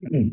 Hi,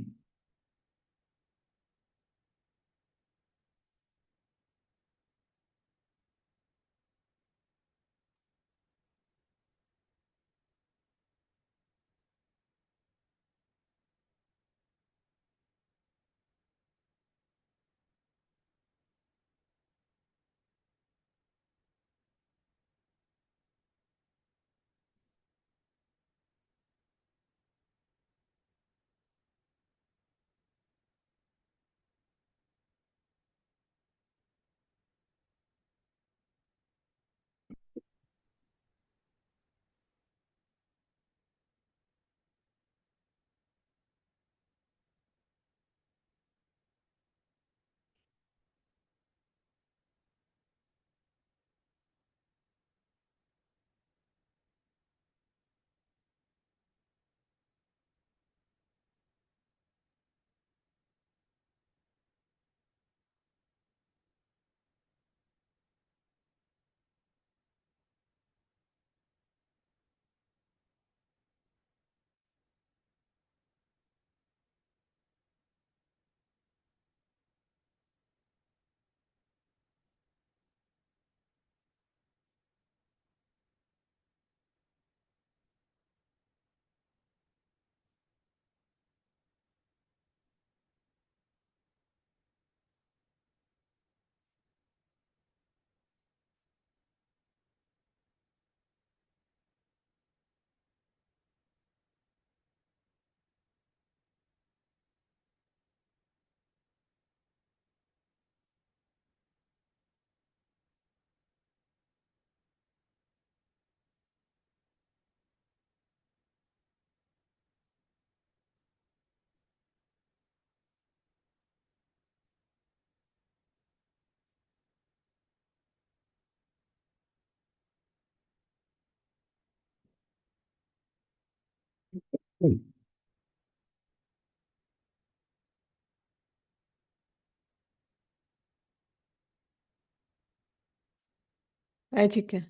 Chika.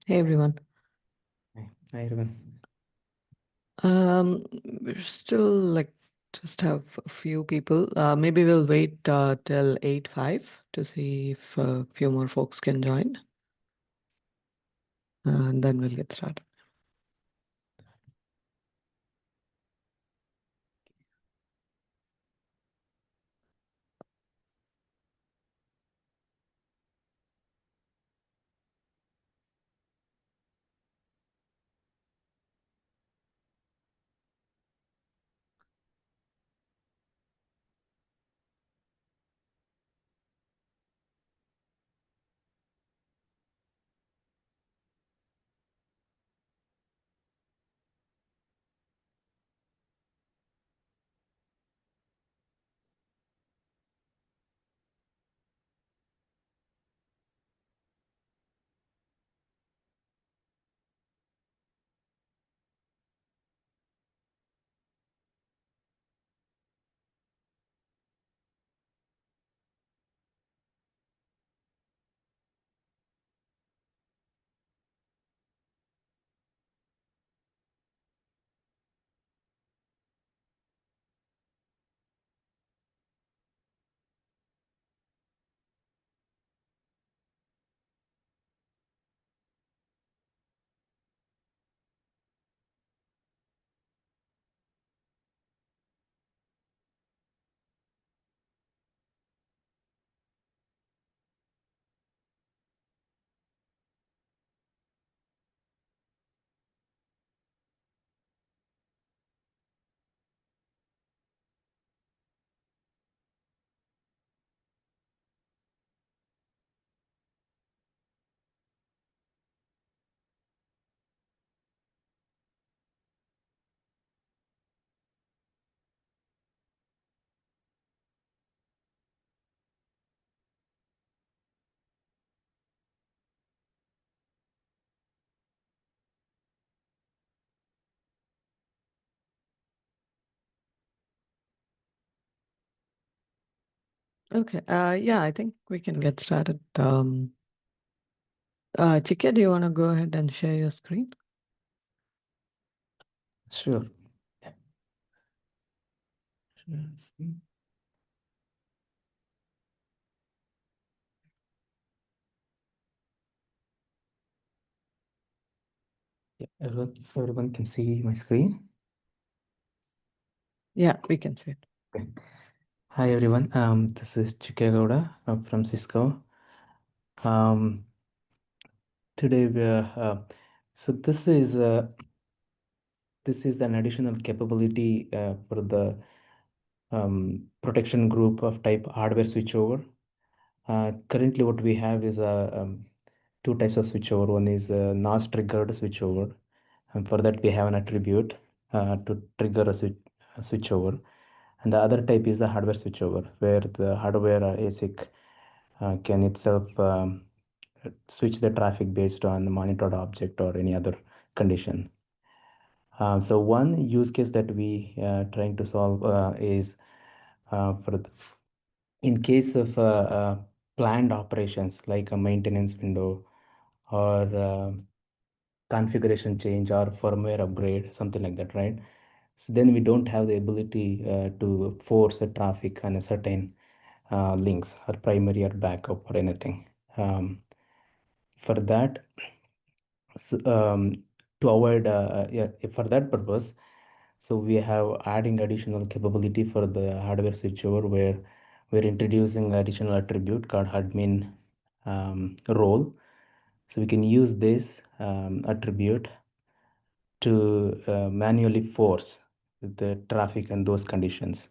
Hey, everyone. Hi, everyone. We're still just have a few people. Maybe we'll wait till 8:05 to see if a few more folks can join, and then we'll get started. Okay. Yeah, I think we can get started. Chika, do you want to go ahead and share your screen? Sure. Yeah. Yeah, everyone can see my screen. Yeah, we can see it. Okay. Hi everyone. This is Chikagouda from Cisco. Um, Today we are. So this is an additional capability for the protection group of type hardware switchover. Currently, what we have is two types of switchover. One is NOS triggered switchover, and for that we have an attribute to trigger a switchover. And the other type is the hardware switchover, where the hardware or ASIC can itself switch the traffic based on the monitored object or any other condition. So one use case that we trying to solve is in case of planned operations like a maintenance window or configuration change or firmware upgrade, something like that, right? So then we don't have the ability to force a traffic on a certain links or primary or backup or anything. For that, so, to avoid yeah, for that purpose, so we have adding additional capability for the hardware switchover where we're introducing additional attribute called admin role. So we can use this attribute to manually force the traffic and those conditions.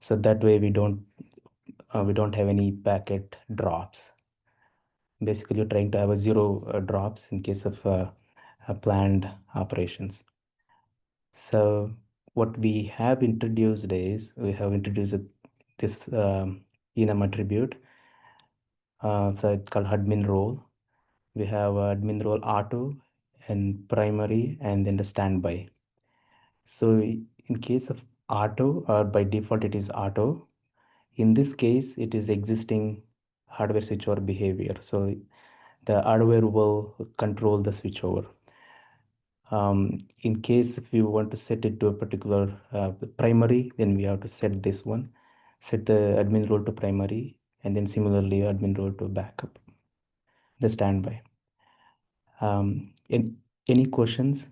So that way we don't have any packet drops. Basically, you're trying to have a zero drops in case of planned operations. So what we have introduced is we have introduced this enum attribute. So it's called admin role. We have admin role auto and primary and then the standby. So in case of auto or by default it is auto. In this case, it is existing hardware switchover behavior. So the hardware will control the switchover. In case if you want to set it to a particular primary, then we have to set this one, set the admin role to primary, and then similarly admin role to backup, the standby. Any questions?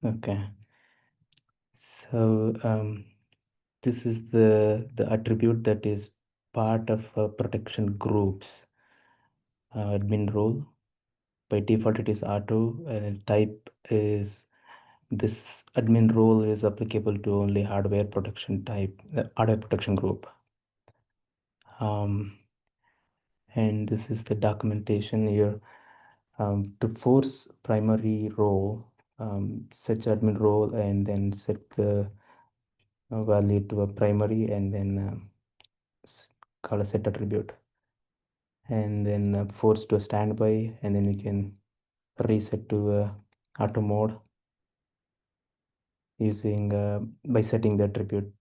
Okay. So this is the attribute that is part of protection groups admin role. By default, it is auto, and type is this admin role is applicable to only hardware protection type, hardware protection group. And this is the documentation here. To force primary role, set admin role and then set the value to a primary and then call a set attribute. And then force to a standby, and then we can reset to auto mode using by setting the attribute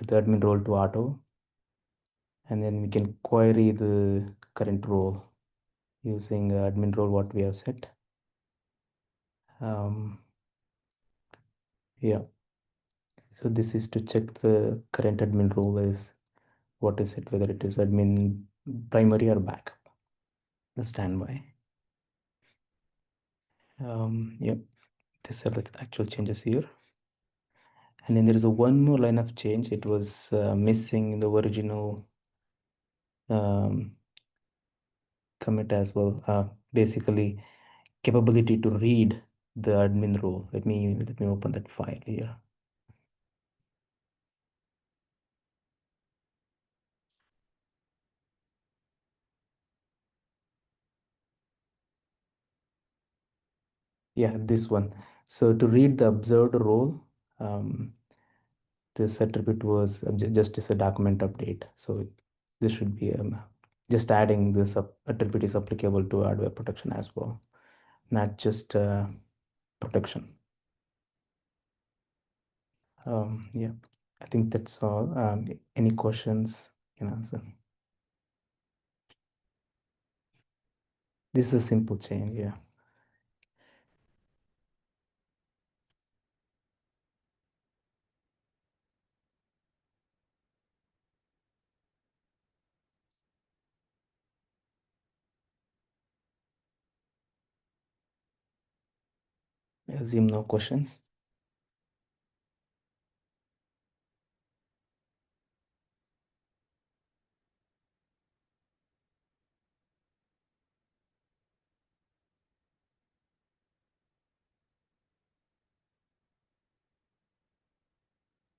the admin role to auto, and then we can query the current role using admin role what we have set. Yeah, so this is to check the current admin role is what is it, whether it is admin primary or backup, the standby. Yep, these are the actual changes here. And then there is a one more line of change. It was missing in the original commit as well. Basically, capability to read the admin role. Let me open that file here. Yeah, this one. So to read the observed role, this attribute was just as a document update. So this should be just adding this attribute is applicable to hardware protection as well, not just protection. Yeah, I think that's all. Any questions you can answer. This is a simple change, yeah. Assume no questions.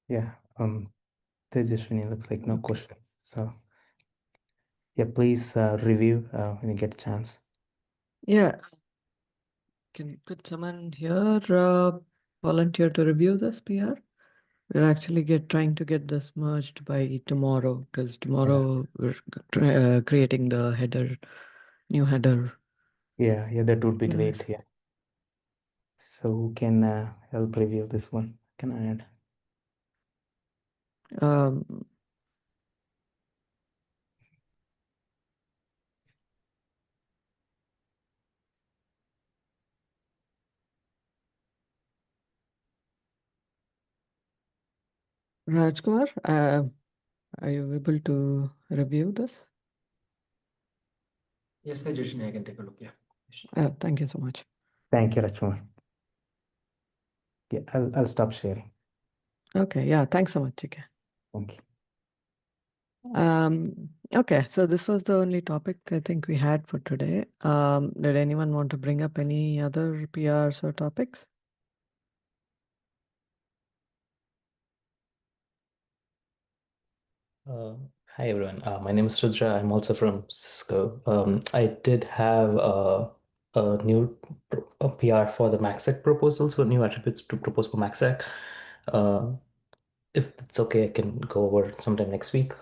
Yeah, Tejaswini looks like no Okay. questions. So yeah, please review when you get a chance. Yeah. Could someone here volunteer to review this PR? We're actually trying to get this merged by tomorrow because Uh, tomorrow we're creating the new header. yeah, that would be Yes. great. Yeah. So who can help review this one? Can I add? Um, Rajkumar, are you able to review this? Yes, Tejaswini, I can take a look. Yeah. Thank you so much. Thank you, Rachmar. Yeah, I'll stop sharing. Okay, yeah, thanks so much. Okay. Thank you. Okay, so this was the only topic I think we had for today. Did anyone want to bring up any other PRs or topics? Uh, Hi everyone. My name is Rudra. I'm also from Cisco. I did have a new a PR for the MaxSec proposals for new attributes to propose for MaxSec. Uh, if it's okay, I can go over sometime next week.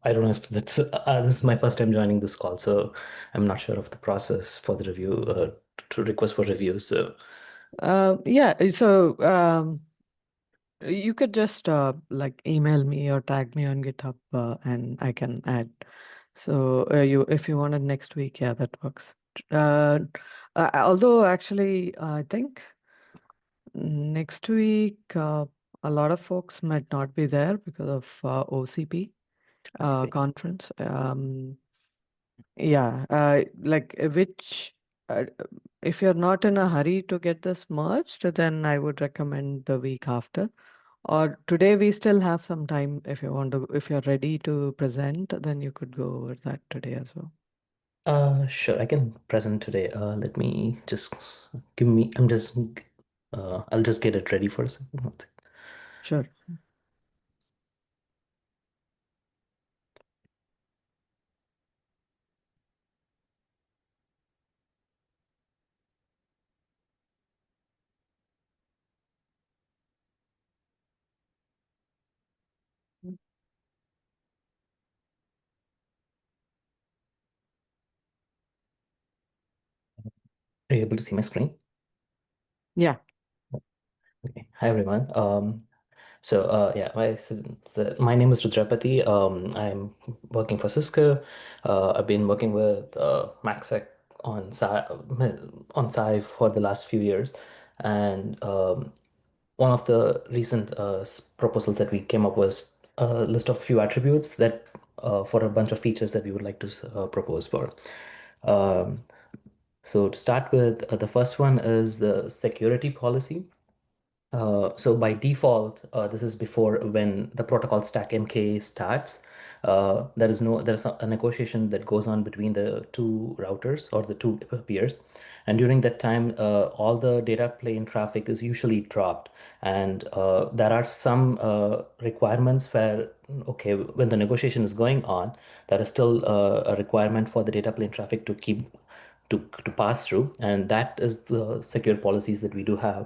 I don't know if this is my first time joining this call, so I'm not sure of the process for the review to request for review. So Yeah, so you could just like email me or tag me on GitHub and I can add. So if you wanted next week, yeah, that works. Uh, Although actually, I think next week a lot of folks might not be there because of OCP I see. conference. Yeah, like which if you're not in a hurry to get this merged, then I would recommend the week after. Or today we still have some time if you want to, if you're ready to present, then you could go over that today as well. Sure, I can present today. Let me just give me, I'll just get it ready for a second. One second. Sure. Are you able to see my screen? Yeah. Okay. Hi, everyone. Yeah, my name is Rudrapati. I'm working for Cisco. I've been working with MaxSec on Sci for the last few years, and one of the recent proposals that we came up was a list of few attributes that for a bunch of features that we would like to propose for. Um, so to start with, the first one is the security policy. So by default, this is before when the protocol stack MK starts. There's a negotiation that goes on between the two routers or the two peers, and during that time, all the data plane traffic is usually dropped, and there are some requirements where okay, when the negotiation is going on, there is still a requirement for the data plane traffic to keep to pass through, and that is the secure policies that we do have.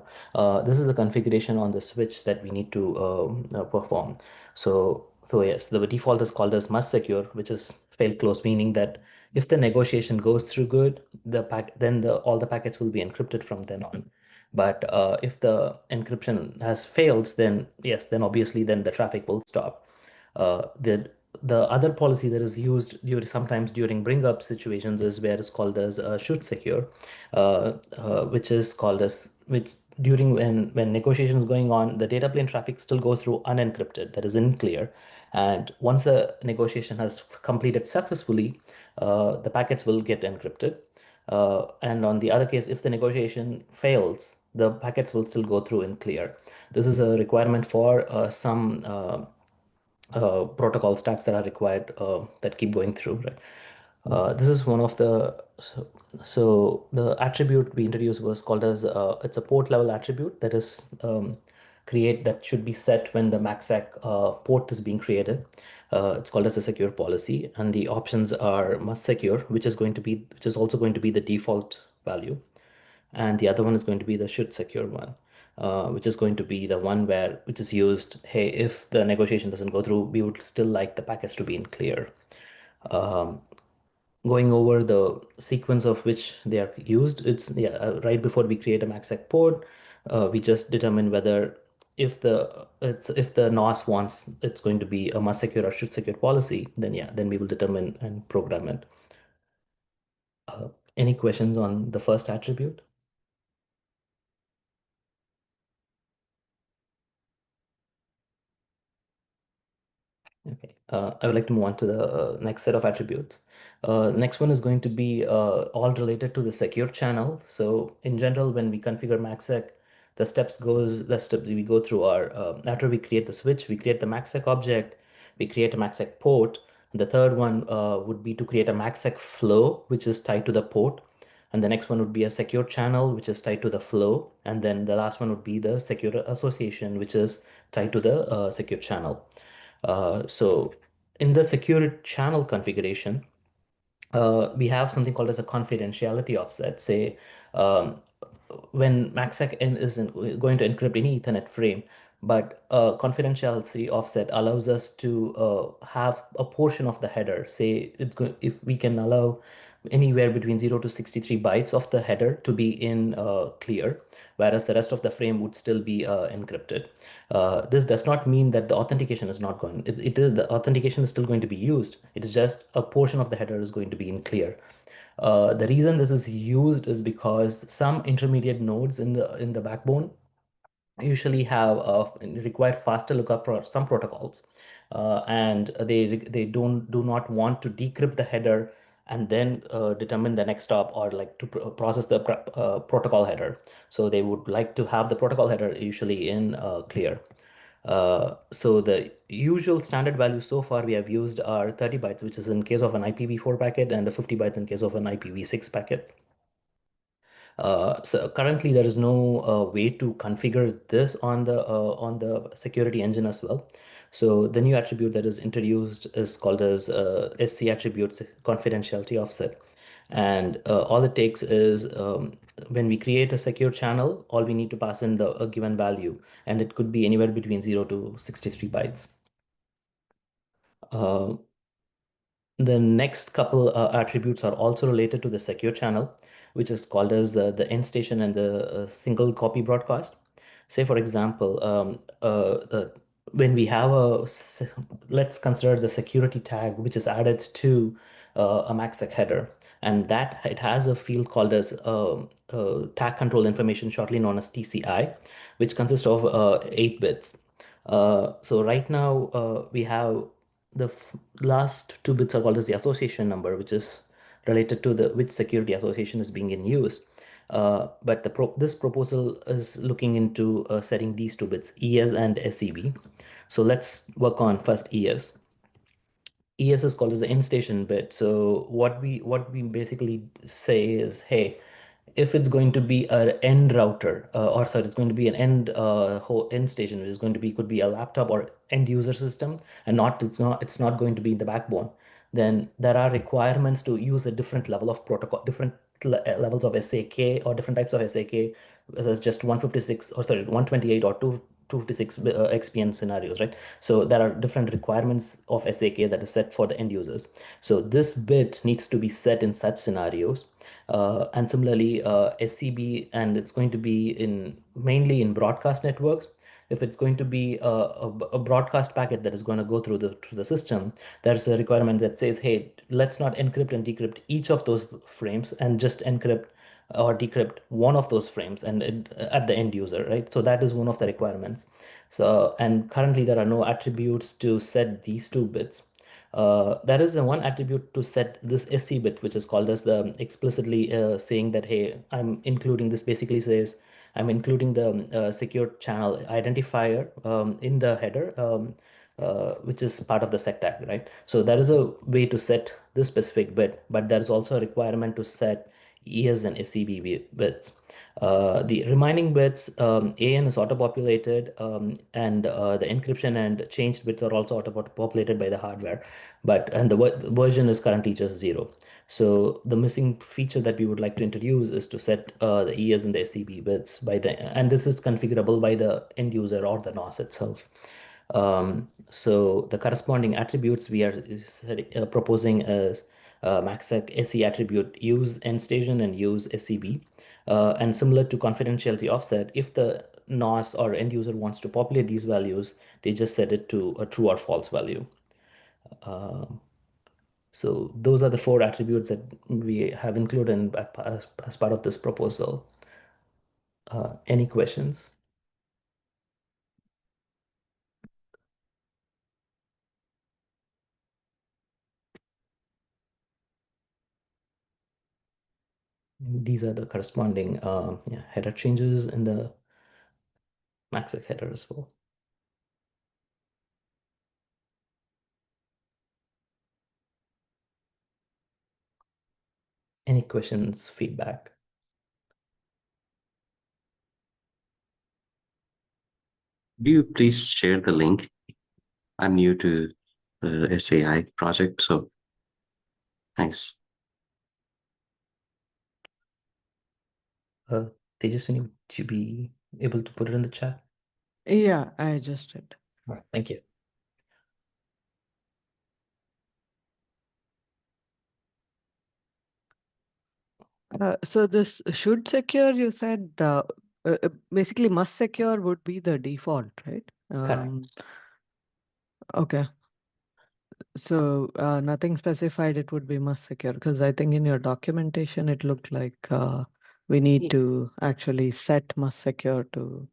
This is the configuration on the switch that we need to perform. So yes, the default is called as must secure, which is fail close, meaning that if the negotiation goes through good, then all the packets will be encrypted from then on. But if the encryption has failed, then yes, then obviously then the traffic will stop. The other policy that is used sometimes during bring up situations is where it's called as should secure, which is called as which during when negotiation is going on, the data plane traffic still goes through unencrypted, that is in clear, and once a negotiation has completed successfully, the packets will get encrypted. And on the other case, if the negotiation fails, the packets will still go through in clear. This is a requirement for some protocol stacks that are required that keep going through, right? This is one of the so the attribute we introduced was called as it's a port level attribute that is create that should be set when the MACsec port is being created. It's called as a secure policy, and the options are must secure, which is also going to be the default value, and the other one is going to be the should secure one, which is going to be the one which is used. Hey, if the negotiation doesn't go through, we would still like the packets to be in clear. Um, Going over the sequence of which they are used, it's right before we create a MACsec port, we just determine whether if the NOS wants it's going to be a must secure or should secure policy, then we will determine and program it. Any questions on the first attribute? Okay, I would like to move on to the next set of attributes. Next one is going to be all related to the secure channel. So in general, when we configure MACsec, the steps we go through are after we create the switch, we create the MACsec object, we create a MACsec port. The third one would be to create a MACsec flow, which is tied to the port. And the next one would be a secure channel, which is tied to the flow. And then the last one would be the secure association, which is tied to the secure channel. So in the secure channel configuration, we have something called as a confidentiality offset. Say, um, when MACsec isn't going to encrypt any Ethernet frame, but confidentiality offset allows us to have a portion of the header. Say, if we can allow anywhere between 0 to 63 bytes of the header to be in clear, whereas the rest of the frame would still be encrypted. This does not mean that the authentication is not going. It is the authentication is still going to be used. It is just a portion of the header is going to be in clear. The reason this is used is because some intermediate nodes in the backbone usually have require faster lookup for some protocols, and they do not want to decrypt the header and then determine the next stop or like to process the protocol header. So they would like to have the protocol header usually in clear. So the usual standard values so far we have used are 30 bytes, which is in case of an IPv4 packet, and 50 bytes in case of an IPv6 packet. So currently there is no way to configure this on the security engine as well. So the new attribute that is introduced is called as SC attributes confidentiality offset. And all it takes is when we create a secure channel, all we need to pass in a given value, and it could be anywhere between 0 to 63 bytes. Uh, the next couple attributes are also related to the secure channel, which is called as the end station and the single copy broadcast. Say, for example, when we have let's consider the security tag, which is added to a MACsec header, and that it has a field called as tag control information, shortly known as TCI, which consists of 8 bits. So right now we have the last 2 bits are called as the association number, which is related to the which security association is being in use. But this proposal is looking into setting these 2 bits, ES and SEB. So let's work on first ES. ES is called as the end station bit. So what we basically say is, hey, if it's going to be an end router, or sorry, it's going to be an end station, which is going to be could be a laptop or end user system, and it's not going to be in the backbone, then there are requirements to use a different level of protocol, different levels of SAK or different types of SAK, as just 156 or sorry 128 or 256 XPN scenarios, right? So there are different requirements of SAK that is set for the end users. So this bit needs to be set in such scenarios. And similarly, SCB, and it's going to be mainly in broadcast networks. If it's going to be a broadcast packet that is going to go through the system, there's a requirement that says, hey, let's not encrypt and decrypt each of those frames and just encrypt or decrypt one of those frames and at the end user, right? So that is one of the requirements. So, and currently there are no attributes to set these 2 bits. There is a one attribute to set this SC bit, which is called as the explicitly saying that, hey, I'm including this basically says I'm including the secure channel identifier in the header, which is part of the sec tag, right? So there is a way to set this specific bit, but there is also a requirement to set ES and SEB bits. The remaining bits, AN is auto-populated, and the encryption and changed bits are also auto-populated by the hardware, and the version is currently just 0. So the missing feature that we would like to introduce is to set the ES and the SEB bits and this is configurable by the end user or the NOS itself. So the corresponding attributes we are proposing is MACsec SE attribute use end station and use SEB. And similar to confidentiality offset, if the NOS or end user wants to populate these values, they just set it to a true or false value. So those are the 4 attributes that we have included as part of this proposal. Any questions? These are the corresponding header changes in the MACsec header as well. Any questions, feedback? Do you please share the link? I'm new to the SAI project, so thanks. Tejaswini, would you be able to put it in the chat? Yeah, I just did. All right, thank you. So this should secure, you said, basically must secure would be the default, right? Correct. Okay. So nothing specified it would be must secure, because I think in your documentation it looked like we need to actually set must secure to.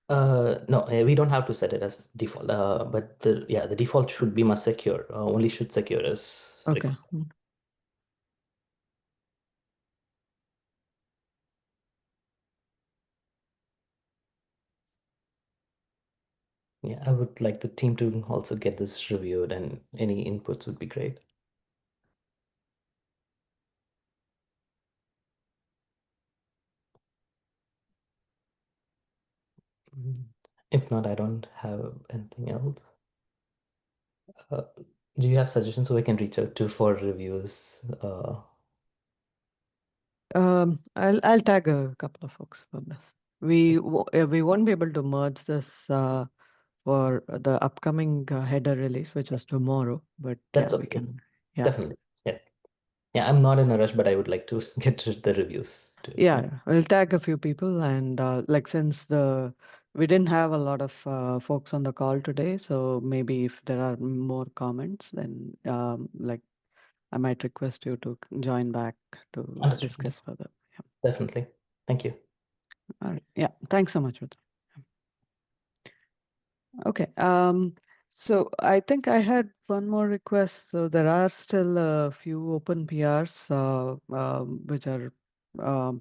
No, we don't have to set it as default, but the default should be must secure. Only should secure is Okay. required. Yeah, I would like the team to also get this reviewed, and any inputs would be great. If not, I don't have anything else. Do you have suggestions so I can reach out to for reviews? I'll tag a couple of folks for this. We won't be able to merge this for the upcoming header release, which is tomorrow. But That's yeah, we okay. can. Yeah. Definitely. Yeah, I'm not in a rush, but I would like to get the reviews too. Yeah, we'll tag a few people, and like since we didn't have a lot of folks on the call today, so maybe if there are more comments, then like I might request you to join back to Understood. discuss further. Definitely. Thank you. All right. Yeah. Thanks so much, Rudra. Okay. So I think I had one more request. So there are still a few open PRs which are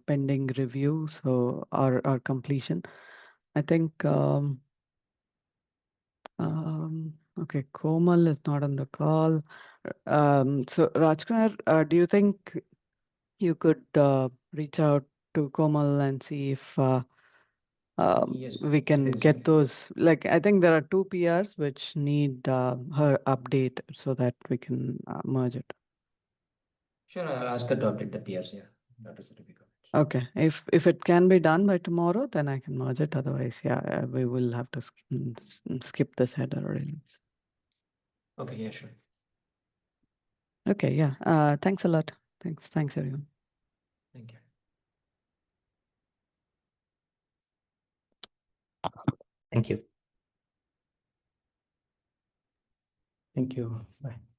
pending review, so or completion. I think okay, Komal is not on the call. So Rajkumar, do you think you could reach out to Komal and see if Yes, we can yes, get those? Like, I think there are 2 PRs which need her update so that we can merge it. sure. I'll ask her to update the PRs. Yeah, that is the big comment. Okay, if it can be done by tomorrow, then I can merge it. Otherwise, yeah, we will have to skip this header release. Okay, yeah, sure. Okay, yeah. Thanks a lot. Thanks everyone. Thank you. Thank you. Thank you. Bye.